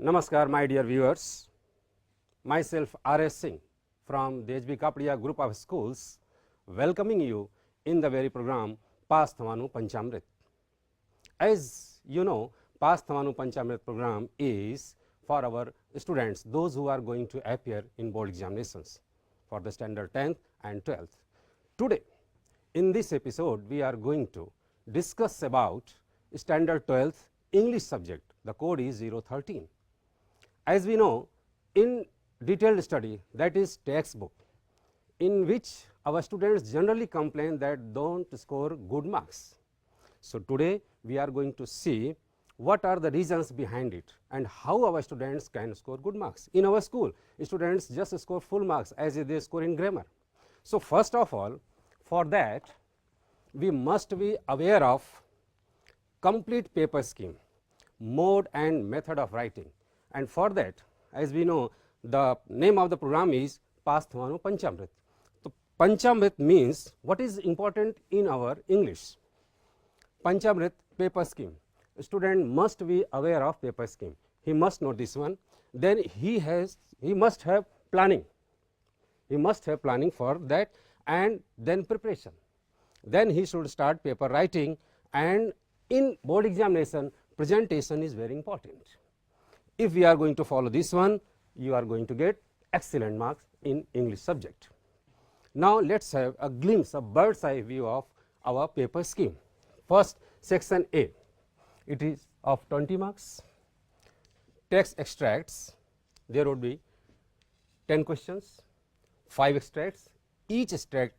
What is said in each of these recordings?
Namaskar, my dear viewers. Myself R.S. Singh from the H.B. Kapadia group of schools, welcoming you in the very program Paas Thamanu Panchamrit. As you know, Paas Thamanu Panchamrit program is for our students, those who are going to appear in board examinations for the standard 10th and 12th. Today, in this episode, we are going to discuss about standard 12th English subject. The code is 013. As we know, in detailed study, that is textbook, in which our students generally complain that don't score good marks. So, today we are going to see what are the reasons behind it and how our students can score good marks. In our school, students just score full marks as they score in grammar. So, first of all, for that we must be aware of complete paper scheme, mode and method of writing. And for that, as we know, the name of the program is Paas Thamanu Panchamrit. So, Panchamrit means what is important in our English. Panchamrit, paper scheme. A student must be aware of paper scheme. He must know this one. Then he must have planning. He must have planning for that, and then preparation. Then he should start paper writing, and in board examination, presentation is very important. If we are going to follow this one, you are going to get excellent marks in English subject. Now, let us have a glimpse, a bird's eye view of our paper scheme. First, section A, it is of 20 marks. Text extracts, there would be 10 questions, 5 extracts, each extract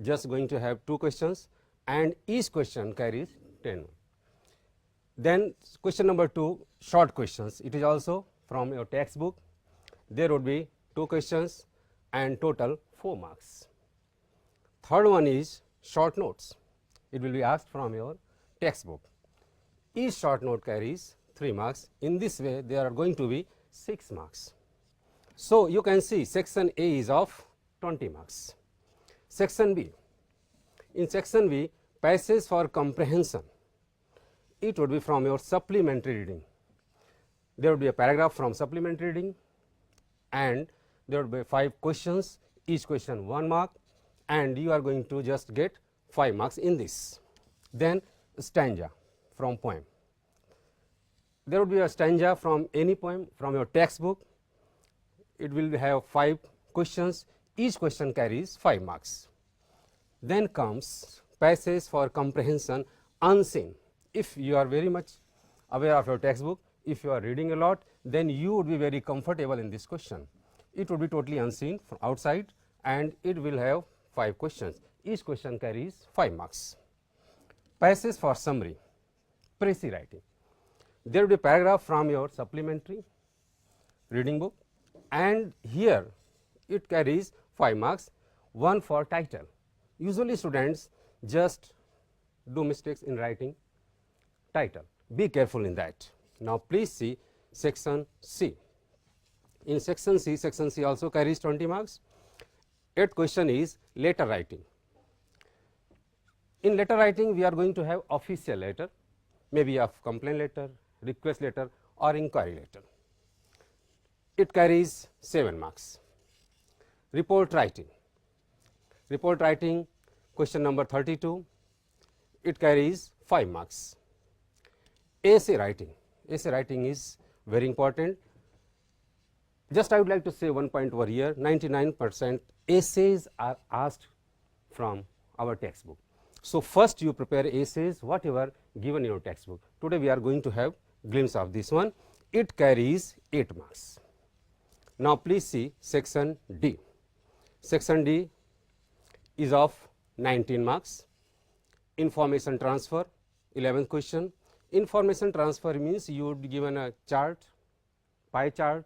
just going to have 2 questions, and each question carries 10. Then question number 2, short questions. It is also from your textbook. There would be 2 questions and total 4 marks. Third one is short notes. It will be asked from your textbook. Each short note carries 3 marks. In this way, there are going to be 6 marks. So, you can see section A is of 20 marks. Section B. In section B, passage for comprehension. It would be from your supplementary reading. There would be a paragraph from supplementary reading, and there would be 5 questions, each question 1 mark, and you are going to just get 5 marks in this. Then stanza from poem. There would be a stanza from any poem from your textbook. It will have 5 questions, each question carries 5 marks. Then comes passage for comprehension unseen. If you are very much aware of your textbook, if you are reading a lot, then you would be very comfortable in this question. It would be totally unseen from outside, and it will have 5 questions. Each question carries 5 marks. Passage for summary, précis writing. There will be paragraph from your supplementary reading book, and here it carries 5 marks, 1 for title. Usually students just do mistakes in writing title. Be careful in that. Now, please see section C. In section C also carries 20 marks. 8th question is letter writing. In letter writing, we are going to have official letter, maybe of complaint letter, request letter or inquiry letter. It carries 7 marks. Report writing. Report writing, question number 32, it carries 5 marks. Essay writing. Essay writing is very important. Just I would like to say one point over here, 99% essays are asked from our textbook. So, first you prepare essays whatever given in your textbook. Today we are going to have glimpse of this one. It carries 8 marks. Now, please see section D. Section D is of 19 marks. Information transfer, 11th question. Information transfer means you would be given a chart, pie chart,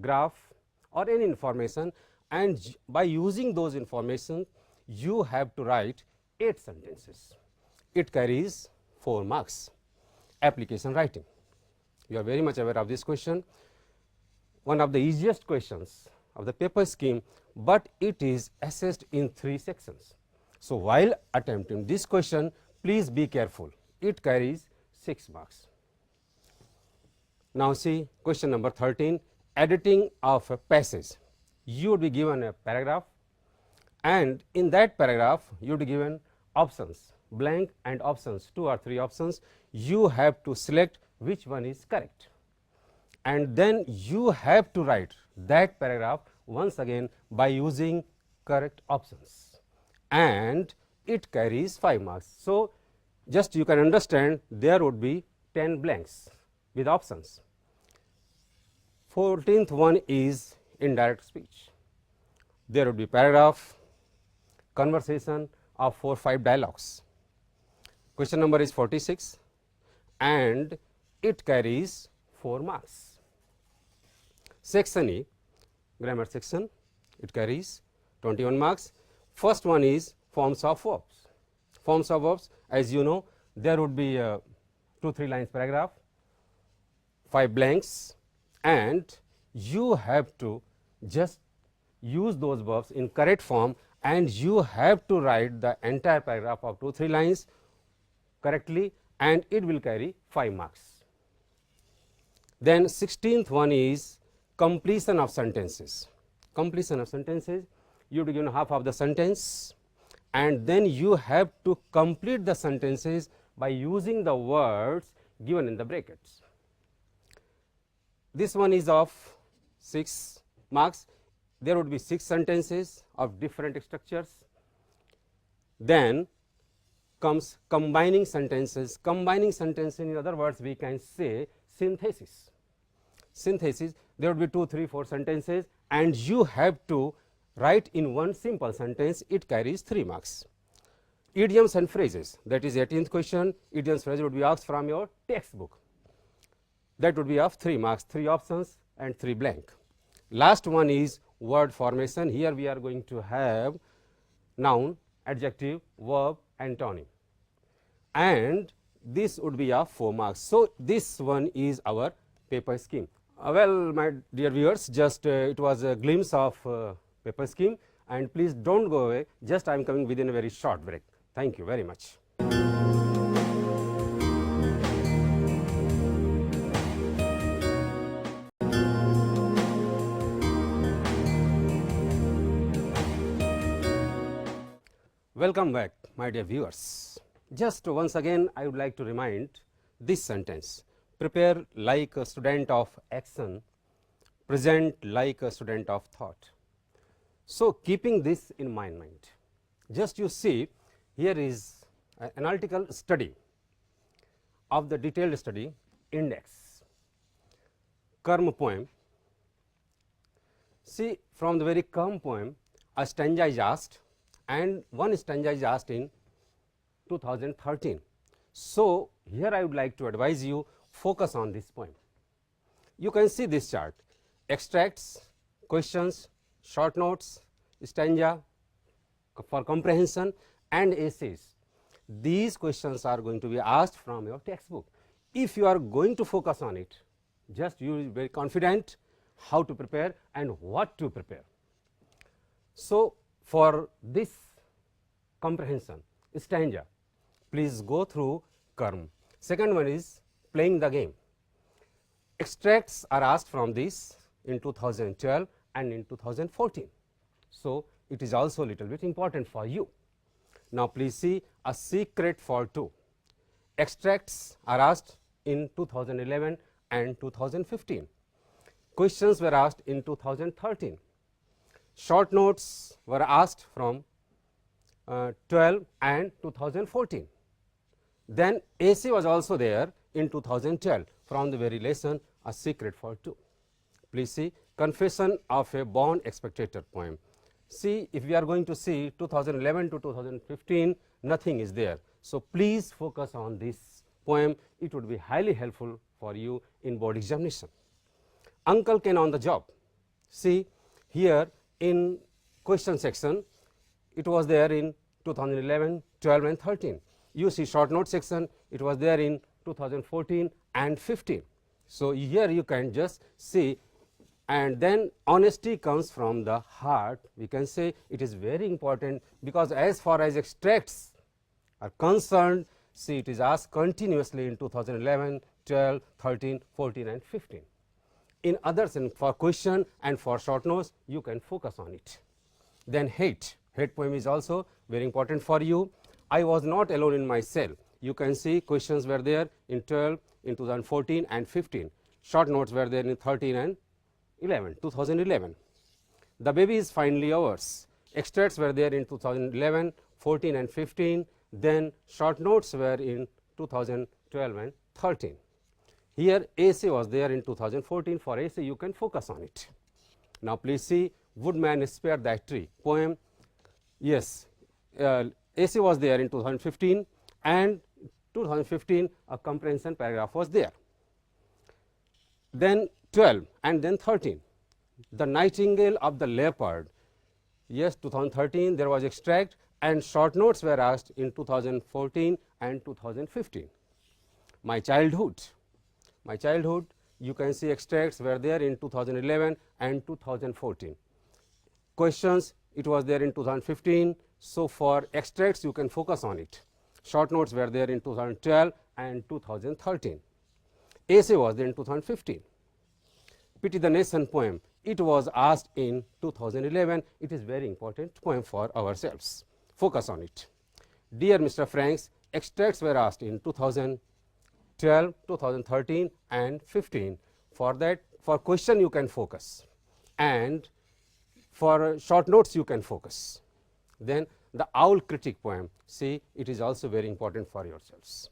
graph or any information, and by using those information you have to write 8 sentences. It carries 4 marks. Application writing. You are very much aware of this question. One of the easiest questions of the paper scheme, but it is assessed in 3 sections. So, while attempting this question, please be careful. It carries 6 marks. Now see question number 13, editing of a passage. You would be given a paragraph, and in that paragraph you would be given options, blank and options, 2 or 3 options. You have to select which one is correct, and then you have to write that paragraph once again by using correct options, and it carries 5 marks. So, just you can understand there would be 10 blanks with options. 14th one is indirect speech. There would be paragraph, conversation of 4-5 dialogues. Question number is 46 and it carries 4 marks. Section E, grammar section, it carries 21 marks. First one is forms of verbs. Forms of verbs, as you know, there would be a 2-3 lines paragraph, 5 blanks, and you have to just use those verbs in correct form, and you have to write the entire paragraph of 2-3 lines correctly, and it will carry 5 marks. Then 16th one is completion of sentences. Completion of sentences, you have to give half of the sentence, and then you have to complete the sentences by using the words given in the brackets. This one is of 6 marks. There would be 6 sentences of different structures. Then comes combining sentences. Combining sentences, in other words, we can say synthesis. Synthesis, there would be 2, 3, 4 sentences, and you have to write in one simple sentence. It carries 3 marks. Idioms and phrases, that is 18th question. Idioms phrase would be asked from your textbook. That would be of 3 marks, 3 options and 3 blank. Last one is word formation. Here we are going to have noun, adjective, verb, antonym, and this would be of 4 marks. So, this one is our paper scheme. Well, my dear viewers, just it was a glimpse of paper scheme, and please don't go away, just I am coming within a very short break. Thank you very much. Welcome back, my dear viewers. Just once again I would like to remind this sentence: prepare like a student of action, present like a student of thought. So, keeping this in mind, just you see here is an analytical study of the detailed study index, Karma poem. See, from the very Karma poem, a stanza is asked, and one stanza is asked in 2013. So, here I would like to advise you focus on this poem. You can see this chart: extracts, questions, short notes, stanza for comprehension, and essays. These questions are going to be asked from your textbook. If you are going to focus on it, just you will be very confident how to prepare and what to prepare. So, for this comprehension stanza, please go through Karma. Second one is playing the game. Extracts are asked from this in 2012 and in 2014. So, it is also a little bit important for you. Now, please see a secret for 2. Extracts are asked in 2011 and 2015. Questions were asked in 2013. Short notes were asked from 12 and 2014. Then essay was also there in 2012 from the very lesson A Secret for 2. Please see Confession of a Born Spectator poem. See, if we are going to see 2011 to 2015, nothing is there. So, please focus on this poem. It would be highly helpful for you in board examination. Uncle Ken on the job. See, here in question section, it was there in 2011, 12 and 13. You see short note section, it was there in 2014 and 15. So, here you can just see, and then honesty comes from the heart. We can say it is very important, because as far as extracts are concerned, see, it is asked continuously in 2011, 12, 13, 14 and 15. In others, and for question and for short notes, you can focus on it. Then hate poem is also very important for you. I was not alone in my cell. You can see questions were there in 12, in 2014 and 15. Short notes were there in 13 and 2011. The baby is finally ours. Extracts were there in 2011, 14 and 15. Then short notes were in 2012 and 13. Here essay was there in 2014. For essay you can focus on it. Now please see Woodman Spare That Tree poem. Yes, essay was there in 2015 and 2015 a comprehension paragraph was there. Then 12 and then 13. The Nightingale of the Leopard. Yes, 2013 there was extract and short notes were asked in 2014 and 2015. My childhood, you can see extracts were there in 2011 and 2014. Questions, it was there in 2015. So for extracts you can focus on it. Short notes were there in 2012 and 2013. Essay was there in 2015. Pity the Nation poem, it was asked in 2011. It is very important poem for ourselves. Focus on it. Dear Mr. Franks, extracts were asked in 2012, 2013 and 15. For that, for question you can focus and for short notes you can focus. Then the Owl Critic poem, see, it is also very important for yourselves.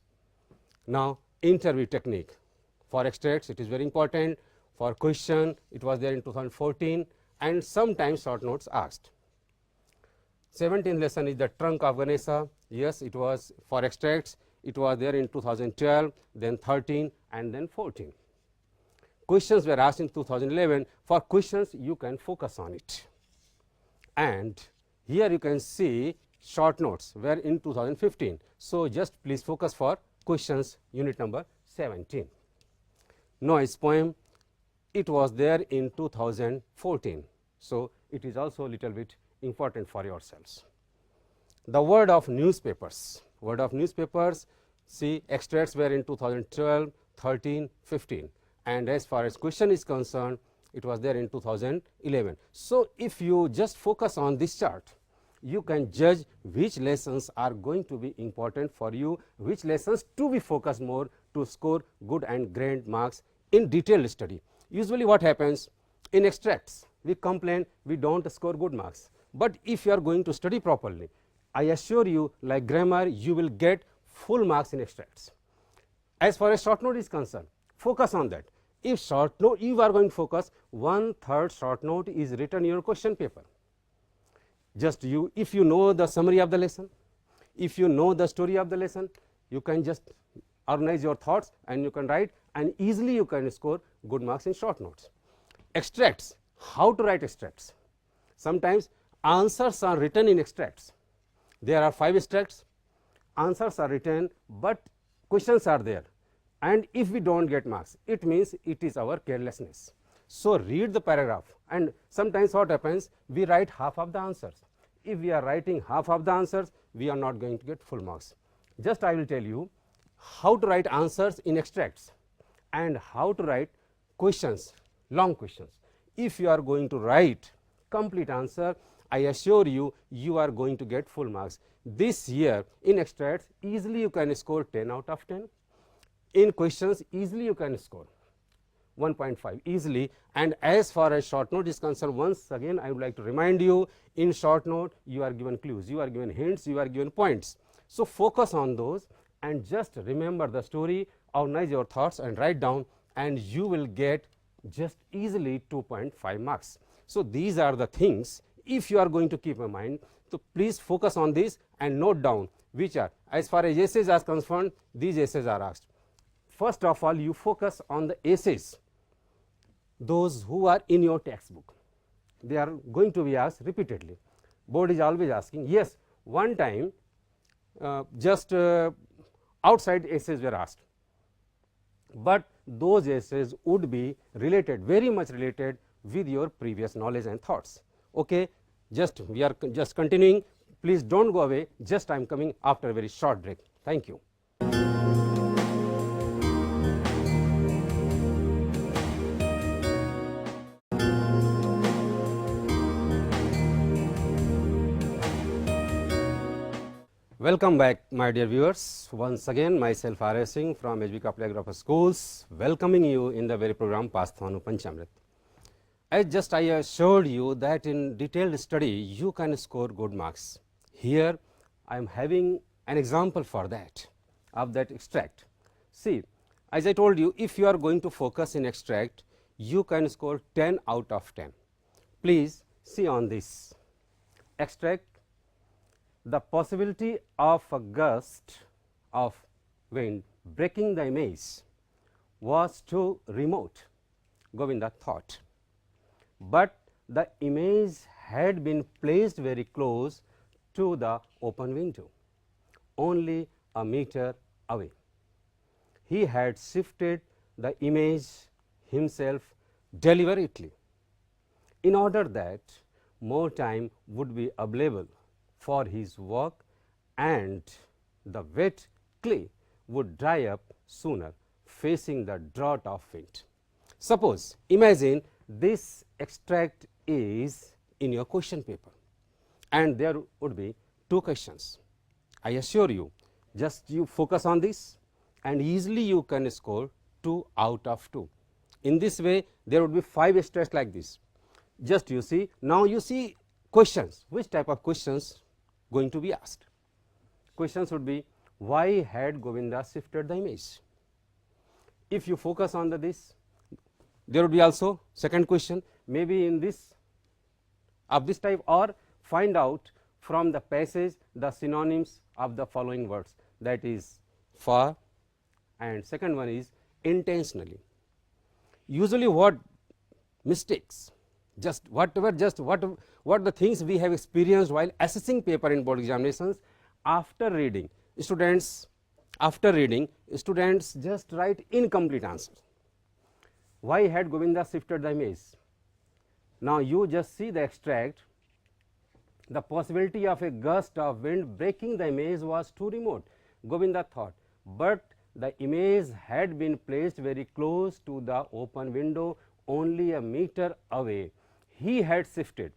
Now interview technique. For extracts it is very important. For question it was there in 2014 and sometimes short notes asked. 17th lesson is the Trunk of Ganesha. Yes, it was for extracts. It was there in 2012, then 13 and then 14. Questions were asked in 2011. For questions you can focus on it. And here you can see short notes were in 2015. So just please focus for questions unit number 17. Noise poem, it was there in 2014. So it is also a little bit important for yourselves. The word of newspapers, see, extracts were in 2012, 13, 15 and as far as question is concerned it was there in 2011. So if you just focus on this chart, you can judge which lessons are going to be important for you, which lessons to be focused more to score good and grand marks in detailed study. Usually what happens in extracts, we complain we don't score good marks, but if you are going to study properly, I assure you, like grammar, you will get full marks in extracts. As far as short note is concerned, focus on that. If short note you are going to focus, 1/3 short note is written in your question paper. Just you, if you know the summary of the lesson, if you know the story of the lesson, you can just organize your thoughts and you can write and easily you can score good marks in short notes. Extracts, how to write extracts? Sometimes answers are written in extracts. There are 5 extracts, answers are written, but questions are there. And if we don't get marks, it means it is our carelessness. So read the paragraph, and sometimes what happens, we write half of the answers. If we are writing half of the answers, we are not going to get full marks. Just I will tell you how to write answers in extracts and how to write questions, long questions. If you are going to write complete answer, I assure you, you are going to get full marks. This year in extracts, easily you can score 10 out of 10. In questions, easily you can score 1.5 easily. And as far as short note is concerned, once again I would like to remind you, in short note you are given clues, you are given hints, you are given points. So focus on those and just remember the story, organize your thoughts and write down, and you will get just easily 2.5 marks. So these are the things, if you are going to keep in mind, so please focus on this and note down which are, as far as essays are concerned, these essays are asked. First of all, you focus on the essays, those who are in your textbook. They are going to be asked repeatedly. Board is always asking. Yes, one time outside essays were asked, but those essays would be related, very much related with your previous knowledge and thoughts. Okay, we are just continuing. Please don't go away. Just I am coming after a very short break. Thank you. Welcome back, my dear viewers. Once again, myself R. S. Singh from HB Kaplia Group of Schools, welcoming you in the very program Pasthanu Panchamrit. As I assured you that in detailed study you can score good marks. Here I am having an example for that, of that extract. See, as I told you, if you are going to focus in extract, you can score 10 out of 10. Please see on this extract. The possibility of a gust of wind breaking the image was too remote, Govinda thought, but the image had been placed very close to the open window, only a meter away. He had shifted the image himself deliberately in order that more time would be available for his work and the wet clay would dry up sooner facing the draught of wind. Suppose, imagine this extract is in your question paper and there would be two questions. I assure you, just you focus on this and easily you can score 2 out of 2. In this way, there would be 5 extracts like this. Just you see, now you see questions. Which type of questions going to be asked? Questions would be, why had Govinda shifted the image? If you focus on this, there would be also second question, maybe in this of this type, or find out from the passage the synonyms of the following words, that is for, and second one is intentionally. Usually what mistakes, what the things we have experienced while assessing paper in board examinations, after reading students just write incomplete answers. Why had Govinda shifted the image? Now you just see the extract. The possibility of a gust of wind breaking the image was too remote, Govinda thought, but the image had been placed very close to the open window, only a meter away. He had shifted.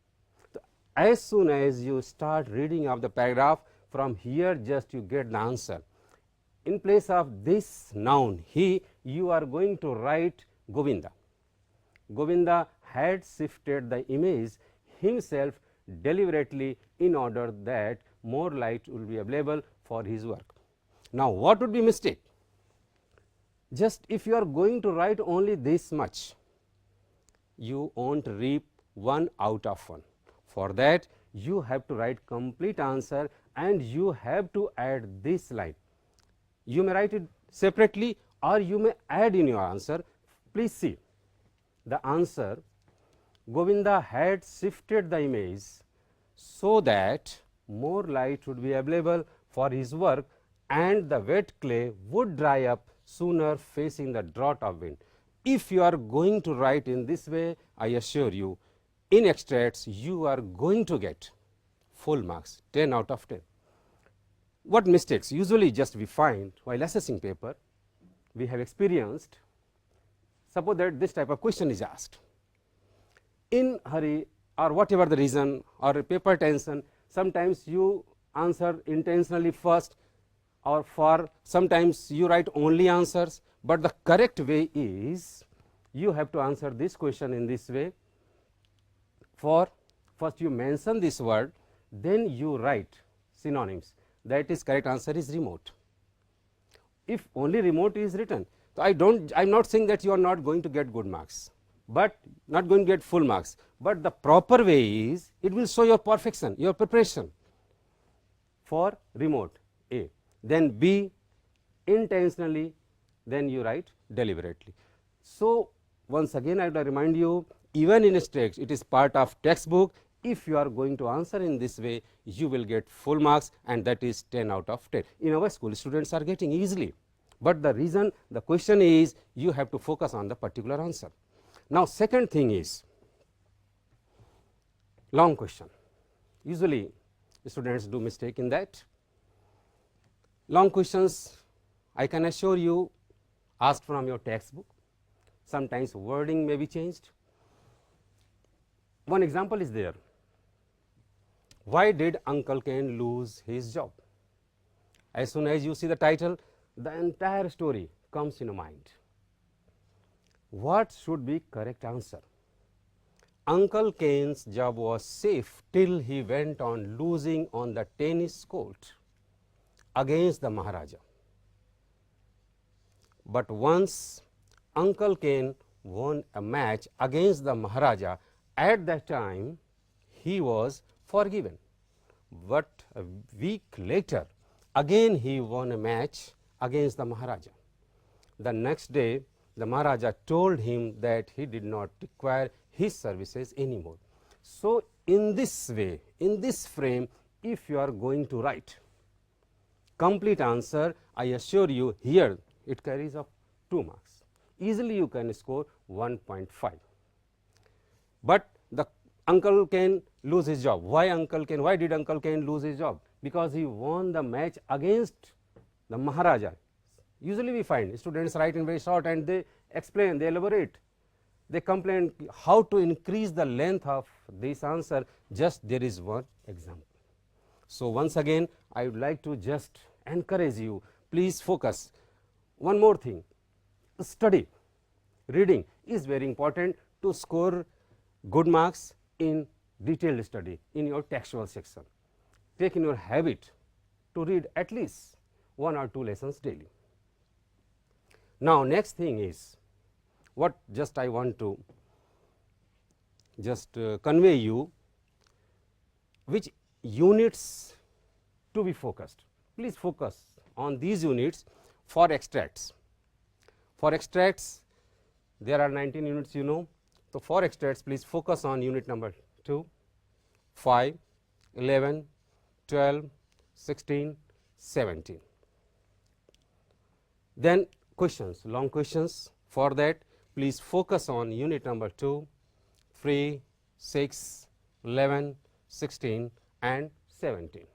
So, as soon as you start reading of the paragraph, from here just you get the answer. In place of this noun he, you are going to write Govinda. Govinda had shifted the image himself deliberately in order that more light will be available for his work. Now what would be mistake? Just if you are going to write only this much, you won't reap 1 out of 1. For that you have to write complete answer and you have to add this line. You may write it separately or you may add in your answer. Please see the answer. Govinda had shifted the image so that more light would be available for his work and the wet clay would dry up sooner facing the draught of wind. If you are going to write in this way, I assure you, in extracts you are going to get full marks, 10 out of 10. What mistakes usually just we find while assessing paper we have experienced? Suppose that this type of question is asked. In hurry or whatever the reason or paper tension, sometimes you answer intentionally first, or for sometimes you write only answers, but the correct way is you have to answer this question in this way. For first you mention this word, then you write synonyms. That is correct answer is remote. If only remote is written, so I am not saying that you are not going to get good marks, but not going to get full marks, but the proper way is it will show your perfection, your preparation. For remote A, then B intentionally, then you write deliberately. So once again I will remind you, even in extracts it is part of textbook. If you are going to answer in this way, you will get full marks and that is 10 out of 10. In our school students are getting easily, but the reason the question is you have to focus on the particular answer. Now second thing is long question. Usually students do mistake in that. Long questions, I can assure you, asked from your textbook. Sometimes wording may be changed. One example is there. Why did Uncle Ken lose his job? As soon as you see the title, the entire story comes in your mind. What should be correct answer? Uncle Kane's job was safe till he went on losing on the tennis court against the Maharaja. But once Uncle Kane won a match against the Maharaja, at that time he was forgiven. But a week later, again he won a match against the Maharaja. The next day, the Maharaja told him that he did not require his services anymore. So, in this way, in this frame, if you are going to write complete answer, I assure you here it carries up 2 marks. Easily you can score 1.5. But the Uncle Kane lose his job. Why Uncle Kane? Why did Uncle Kane lose his job? Because he won the match against the Maharaja. Usually we find students write in very short and they explain, they elaborate, they complain how to increase the length of this answer. Just there is one example. So, once again I would like to just encourage you, please focus. One more thing, study, reading is very important to score good marks in detailed study in your textual section. Take in your habit to read at least 1 or 2 lessons daily. Now, next thing is what just I want to just convey you which units to be focused. Please focus on these units for extracts. For extracts there are 19 units, you know. So, for extracts please focus on unit number 2, 5, 11, 12, 16, 17. Then questions, long questions. For that please focus on unit number 2, 3, 6, 11, 16 and 17.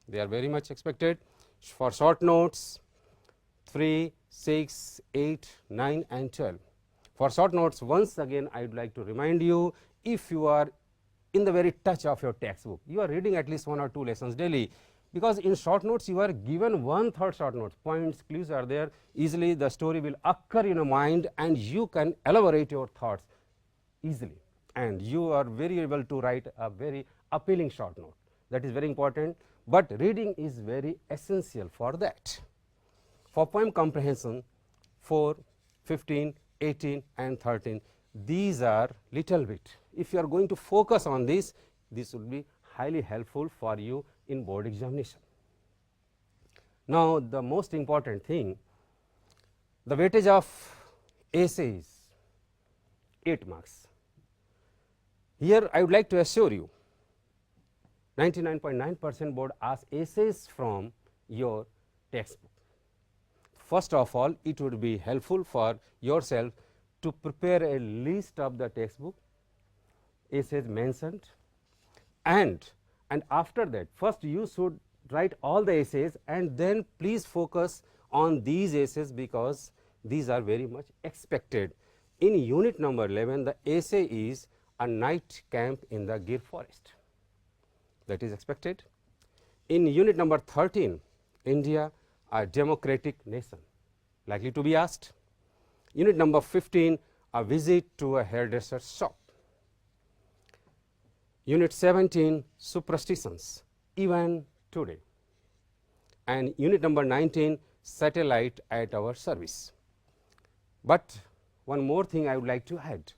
They are very much expected. For short notes 3, 6, 8, 9 and 12. For short notes, once again I would like to remind you, if you are in the very touch of your textbook, you are reading at least 1 or 2 lessons daily, because in short notes you are given 1/3 short notes, points, clues are there, easily the story will occur in your mind and you can elaborate your thoughts easily, and you are very able to write a very appealing short note. That is very important, but reading is very essential for that. For poem comprehension 4, 15, 18 and 13, these are little bit. If you are going to focus on this will be highly helpful for you in board examination. Now, the most important thing, the weightage of essay is 8 marks. Here I would like to assure you 99.9% board asks essays from your textbook. First of all, it would be helpful for yourself to prepare a list of the textbook essays mentioned, and after that first you should write all the essays and then please focus on these essays, because these are very much expected. In unit number 11, the essay is a night camp in the Gir forest, that is expected. In unit number 13, India a democratic nation, likely to be asked. Unit number 15, a visit to a hairdresser's shop. Unit 17, superstitions, even today. And unit number 19, satellite at our service. But one more thing I would like to add.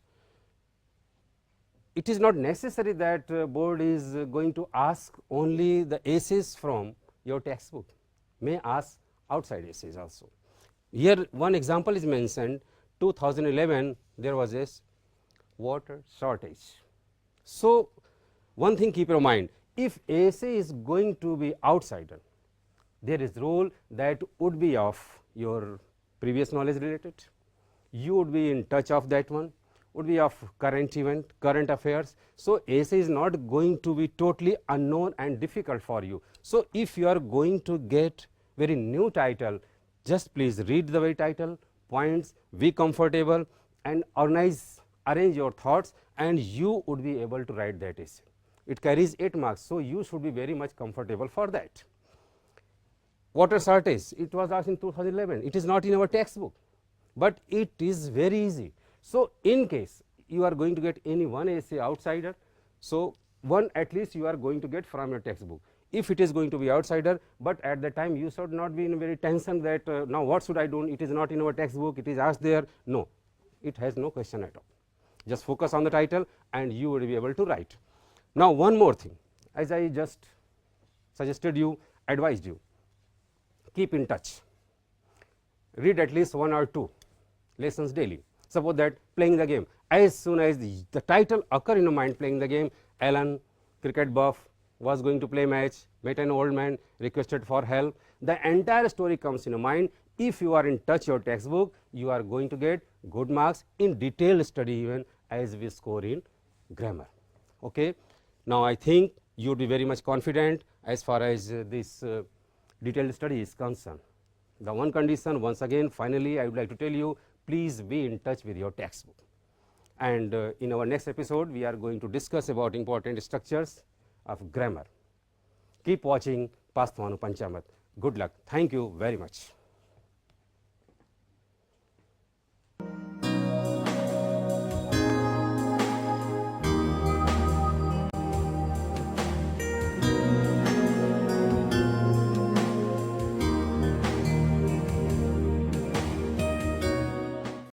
It is not necessary that board is going to ask only the essays from your textbook, may ask outside essays also. Here one example is mentioned, 2011 there was a water shortage. So, one thing keep in mind, if essay is going to be outsider, there is rule that would be of your previous knowledge related, you would be in touch of that one, would be of current event, current affairs. So, essay is not going to be totally unknown and difficult for you. So, if you are going to get very new title, just please read the very title, points, be comfortable and arrange your thoughts, and you would be able to write that essay. It carries 8 marks, so you should be very much comfortable for that. water shortage, it was asked in 2011. It is not in our textbook, but it is very easy. So, in case you are going to get any one essay outsider, so one at least you are going to get from your textbook. If it is going to be outsider, but at the time you should not be in very tension that now what should I do, it is not in our textbook, it is asked there. No, it has no question at all. Just focus on the title and you will be able to write. Now, one more thing, as I just suggested you, advised you, keep in touch, read at least 1 or 2 lessons daily. Suppose that playing the game, as soon as the title occur in your mind, playing the game, Alan, cricket buff, was going to play match, met an old man, requested for help, the entire story comes in your mind. If you are in touch your textbook, you are going to get good marks in detailed study even as we score in grammar. Okay. Now, I think you would be very much confident as far as this detailed study is concerned. The one condition, once again, finally, I would like to tell you, please be in touch with your textbook. And in our next episode, we are going to discuss about important structures of grammar. Keep watching Pasthwanu Panchamrit. Good luck. Thank you very much.